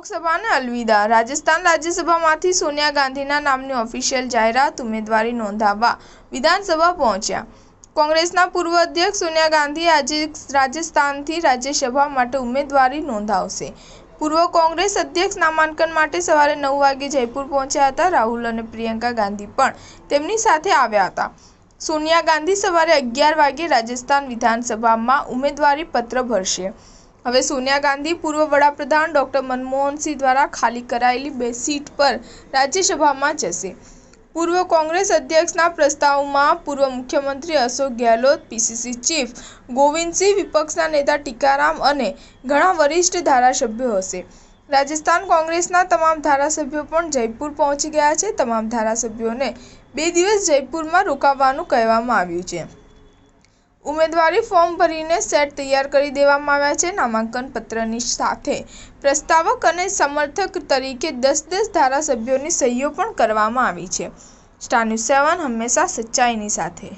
લોકસભાને અલવિદા। રાજસ્થાન રાજ્યસભામાંથી સોનિયા ગાંધીના નામની ઓફિશિયલ જાહેરાત। ઉમેદવારી નોંધાવવા વિધાનસભા પહોંચ્યા। કોંગ્રેસના પૂર્વ અધ્યક્ષ સોનિયા ગાંધી આજે રાજસ્થાનથી રાજ્યસભા માટે ઉમેદવારી નોંધાવશે। પૂર્વ કોંગ્રેસ અધ્યક્ષ નામાંકન માટે સવારે 9 વાગે જયપુર પહોંચ્યા હતા। રાહુલ અને પ્રિયંકા ગાંધી પણ તેમની સાથે આવ્યા હતા। સોનિયા ગાંધી સવારે 11 વાગે રાજસ્થાન વિધાનસભામાં ઉમેદવારી પત્ર ભરશે। હવે સોનિયા ગાંધી પૂર્વ વડાપ્રધાન ડોક્ટર મનમોહન સિંહ દ્વારા ખાલી કરાયેલી 2 સીટ પર રાજ્યસભામાં જશે। પૂર્વ કોંગ્રેસ અધ્યક્ષના પ્રસ્તાવમાં પૂર્વ મુખ્યમંત્રી અશોક ગેહલોત, પીસીસી ચીફ ગોવિંદસિંહ, વિપક્ષના નેતા ટીકારામ અને ઘણા વરિષ્ઠ ધારાસભ્યો હશે। રાજસ્થાન કોંગ્રેસના તમામ ધારાસભ્યો પણ જયપુર પહોંચી ગયા છે। તમામ ધારાસભ્યોને 2 દિવસ જયપુરમાં રોકાવાનું કહેવામાં આવ્યું છે। ઉમેદવારી ફોર્મ ભરીને સેટ તૈયાર કરી દેવામાં આવ્યા છે। નામાંકન પત્રની સાથે પ્રસ્તાવક અને સમર્થક તરીકે 10 ધારાસભ્યોની સહીઓ પણ કરવામાં આવી છે। સ્ટાર ન્યૂઝ 7 હંમેશા સચ્ચાઈની સાથે।